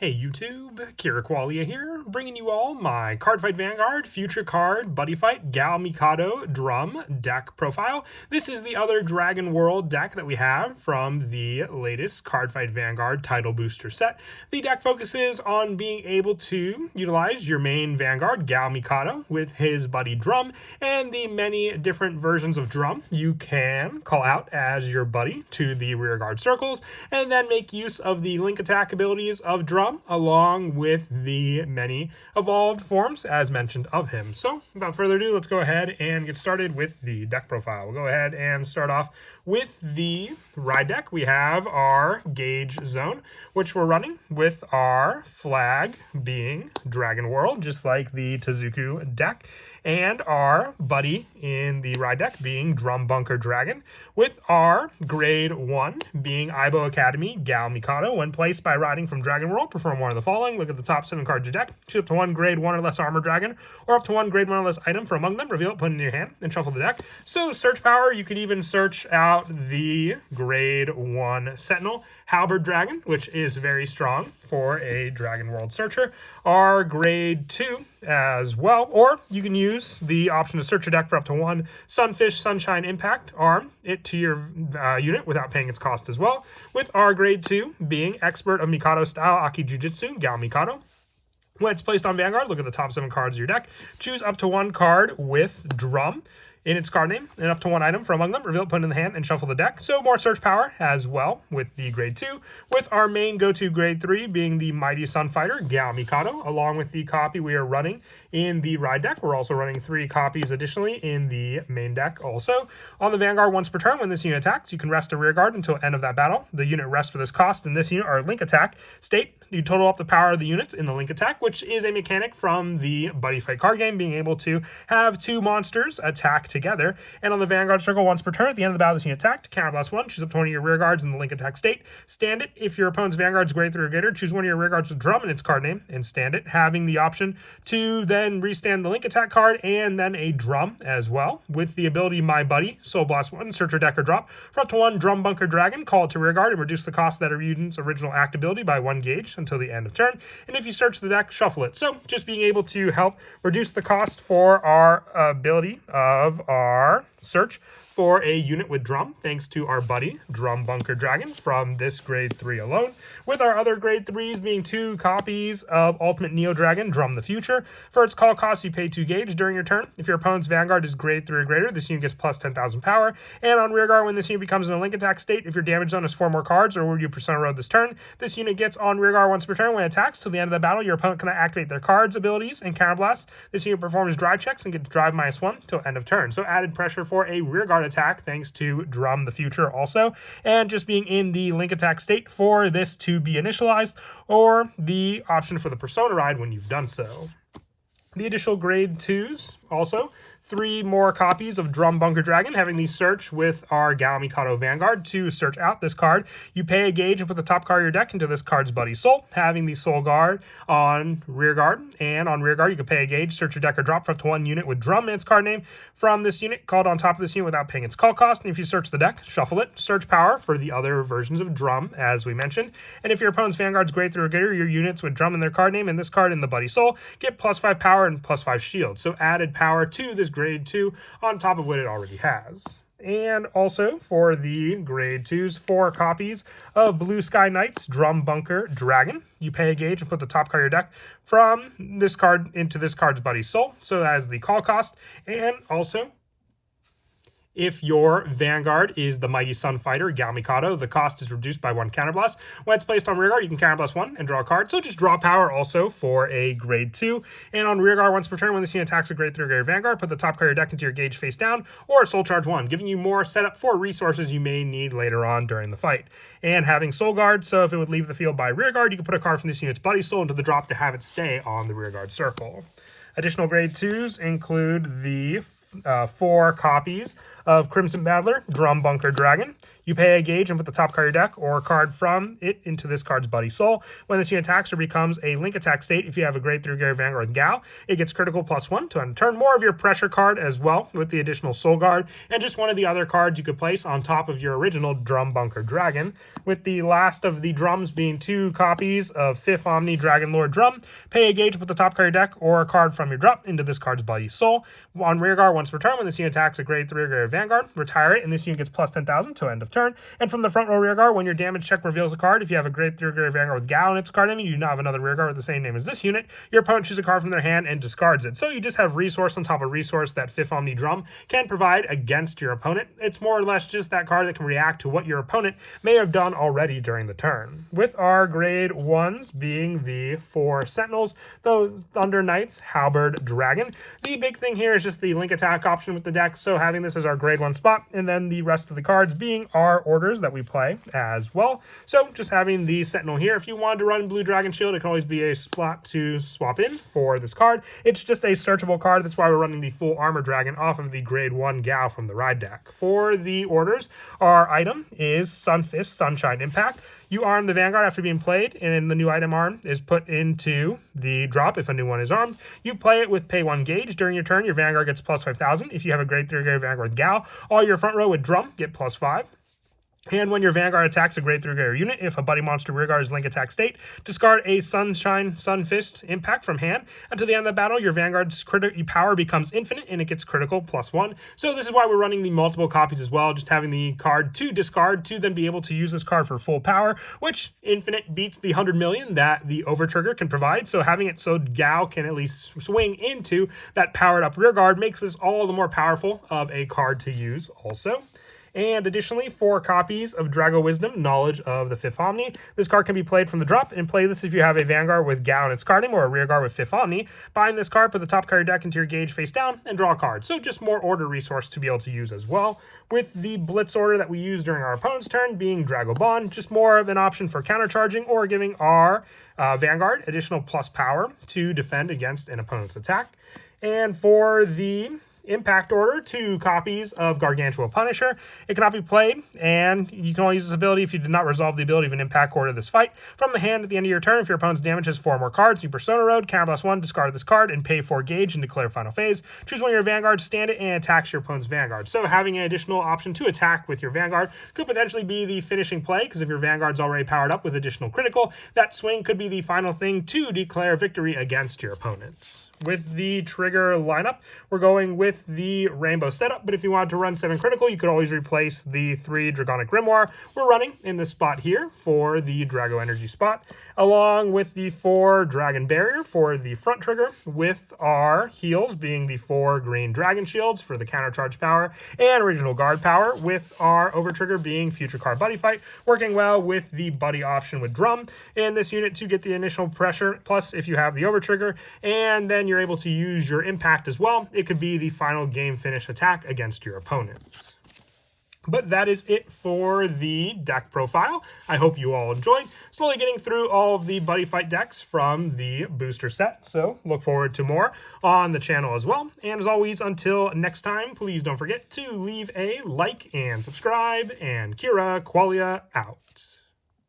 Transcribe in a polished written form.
Hey YouTube, Kira Qualia here, bringing you all my Cardfight Vanguard Future Card Buddyfight Gao Mikado Drum deck profile. This is the other Dragon World deck that we have from the latest Cardfight Vanguard title booster set. The deck focuses on being able to utilize your main Vanguard, Gao Mikado, with his buddy Drum, and the many different versions of Drum you can call out as your buddy to the rearguard circles, and then make use of the link attack abilities of Drum, along with the many evolved forms as mentioned of him. So without further ado, let's go ahead and get started with the deck profile. We'll go ahead and start off with the ride deck. We have our Gauge Zone, which we're running with our flag being Dragon World, just like the Tezuku deck, and our buddy in the ride deck being Drum Bunker Dragon, with our grade 1 being Aibo Academy Gao Mikado. When placed by riding from Dragon World, perform one of the following. Look at the top 7 cards of your deck, choose up to 1 grade 1 or less armor dragon, or up to 1 grade 1 or less item from among them, reveal it, put it in your hand, and shuffle the deck. So search power, you could even search out the grade 1 Sentinel Halberd Dragon, which is very strong for a Dragon World searcher. Our grade 2 as well, or you can use the option to search your deck for up to 1 Sunfish Sunshine Impact, arm it to your unit without paying its cost as well, with our grade 2 being Expert of Mikado Style Aki Jujutsu Gao Mikado. When it's placed on Vanguard, look at the top 7 cards of your deck, choose up to 1 card with Drum in its card name, and up to 1 item from among them, reveal it, put it in the hand, and shuffle the deck. So more search power as well with the grade 2, with our main go-to grade 3 being the Mighty Sun Fighter Gao Mikado, along with the copy we are running in the ride deck. We're also running 3 copies additionally in the main deck also. On the Vanguard, once per turn, when this unit attacks, you can rest a rear guard until end of that battle. The unit rests for this cost in this unit are link attack state. You total up the power of the units in the link attack, which is a mechanic from the Buddyfight card game, being able to have 2 monsters attack together. And on the Vanguard circle, once per turn, at the end of the battle, this unit attacked, counterblast 1, choose up to 1 of your rear guards in the link attack state, stand it. If your opponent's Vanguard's grade 3 or greater, choose 1 of your rear guards with Drum in its card name and stand it, having the option to then restand the link attack card and then a Drum as well, with the ability My Buddy, Soul Blast 1, search your deck or drop for up to 1 Drum Bunker Dragon, call it to rear guard and reduce the cost of that unit's original act ability by 1 gauge until the end of turn. And if you search the deck, shuffle it. So just being able to help reduce the cost for our ability of our search for a unit with Drum, thanks to our buddy Drum Bunker Dragon from this grade 3 alone, with our other grade 3s being 2 copies of Ultimate Neo Dragon Drum the Future. For its call cost, you pay 2 gauge during your turn. If your opponent's Vanguard is grade 3 or greater, this unit gets plus 10,000 power. And on rearguard, when this unit becomes in a link attack state, if your damage zone is 4 more cards or you Persona Road this turn, this unit gets on rearguard once per turn. When it attacks till the end of the battle, your opponent cannot activate their cards, abilities, and counterblast. This unit performs drive checks and gets drive -1 till end of turn. So added pressure for a rearguard attack thanks to Drum the Future also, and just being in the link attack state for this to be initialized, or the option for the Persona Ride when you've done so. The additional grade 2s also, 3 more copies of Drum Bunker Dragon, having the search with our Gao Mikado Vanguard to search out this card. You pay a gauge and put the top card of your deck into this card's buddy Soul, having the Soul Guard on rear guard. And on rear guard, you can pay a gauge, search your deck or drop for up to 1 unit with Drum in its card name from this unit, called on top of this unit without paying its call cost. And if you search the deck, shuffle it. Search power for the other versions of Drum, as we mentioned. And if your opponent's Vanguard's grade 3 or greater, your units with Drum in their card name and this card in the buddy Soul get plus 5 power and plus 5 shield. So added power to this grade 2 on top of what it already has. And also for the grade 2s, 4 copies of Blue Sky Knights Drum Bunker Dragon. You pay a gauge and put the top card of your deck from this card into this card's buddy Soul. So that is the call cost. And also, if your Vanguard is the Mighty Sun Fighter Gao Mikado, the cost is reduced by 1 counterblast. When it's placed on rearguard, you can counterblast 1 and draw a card. So just draw power also for a grade 2. And on rearguard, once per turn, when this unit attacks a grade 3 or greater Vanguard, put the top card of your deck into your gauge face down, or Soul Charge 1, giving you more setup for resources you may need later on during the fight. And having Soul Guard, so if it would leave the field by rearguard, you can put a card from this unit's buddy Soul into the drop to have it stay on the rearguard circle. Additional grade 2s include the 4 copies of Crimson Battler Drum Bunker Dragon. You pay a gauge and put the top card of your deck or a card from it into this card's Buddy Soul. When this unit attacks or becomes a link attack state, if you have a grade 3 Gary Vanguard with Gao, it gets critical +1 to end the turn. More of your pressure card as well with the additional Soul Guard, and just one of the other cards you could place on top of your original Drum Bunker Dragon, with the last of the drums being 2 copies of 5th Omni Dragon Lord Drum. Pay a gauge, put the top card of your deck or a card from your drop into this card's Buddy Soul. On rearguard, once per turn, when this unit attacks a grade 3 Gary Vanguard, retire it, and this unit gets +10,000 to end of turn. And from the front row rearguard, when your damage check reveals a card, if you have a grade 3 Gary Vanguard with Gao in its card enemy, you do not have another rearguard with the same name as this unit, your opponent chooses a card from their hand and discards it. So you just have resource on top of resource that 5th Omni Drum can provide against your opponent. It's more or less just that card that can react to what your opponent may have done already during the turn. With our grade 1s being the 4 Sentinels, the Thunder Knights, Halberd, Dragon. The big thing here is just the link attack option with the deck, so having this as our grade 1 spot, and then the rest of the cards being our orders that we play as well. So just having the Sentinel here, if you wanted to run Blue Dragon Shield, it can always be a spot to swap in for this card. It's just a searchable card, that's why we're running the full Armor Dragon off of the grade 1 Gao from the Ride deck. For the orders, our item is Sunfist Sunshine Impact. You arm the Vanguard after being played, and the new item arm is put into the drop if a new one is armed. You play it with pay 1 gauge. During your turn, your Vanguard gets +5,000. If you have a grade 3 Gary Vanguard with Gao, all your front row with Drum get +5. And when your Vanguard attacks a grade 3 Gary unit, if a Buddy Monster rearguard is link attack state, discard a Sunfist Impact from hand. Until the end of the battle, your Vanguard's power becomes infinite, and it gets critical +1. So this is why we're running the multiple copies as well, just having the card to discard to then be able to use this card for full power, which infinite beats the 100 million that the Overtrigger can provide. So having it so Gao can at least swing into that powered up rearguard makes this all the more powerful of a card to use also. And additionally, 4 copies of Drago Wisdom, Knowledge of the 5th Omni. This card can be played from the drop, and play this if you have a Vanguard with Gao in its card name or a rearguard with 5th Omni. Bind this card, put the top card of your deck into your gauge face down, and draw a card. So just more order resource to be able to use as well. With the Blitz order that we use during our opponent's turn being Drago Bond, just more of an option for countercharging or giving our Vanguard additional plus power to defend against an opponent's attack. And for the Impact order, 2 copies of Gargantua Punisher. It cannot be played, and you can only use this ability if you did not resolve the ability of an impact order this fight. From the hand at the end of your turn, if your opponent's damage has 4 more cards, you Persona Road, counter +1, discard this card, and pay 4 gauge and declare final phase. Choose one of your Vanguards, stand it, and attacks your opponent's Vanguard. So having an additional option to attack with your Vanguard could potentially be the finishing play, because if your Vanguard's already powered up with additional critical, that swing could be the final thing to declare victory against your opponents. With the trigger lineup, we're going with the Rainbow setup, but if you wanted to run 7 critical, you could always replace the 3 Dragonic Grimoire we're running in this spot here for the Drago Energy spot, along with the 4 Dragon Barrier for the front trigger, with our heals being the 4 Green Dragon Shields for the counter charge power and original guard power, with our overtrigger being Future Card Buddyfight, working well with the Buddy option with Drum in this unit to get the initial pressure, plus if you have the overtrigger, and then you're able to use your impact as well. It could be the final game finish attack against your opponents. But that is it for the deck profile. I hope you all enjoyed. Slowly getting through all of the Buddyfight decks from the booster set. So look forward to more on the channel as well. And as always, until next time, please don't forget to leave a like and subscribe. And Kira Qualia out.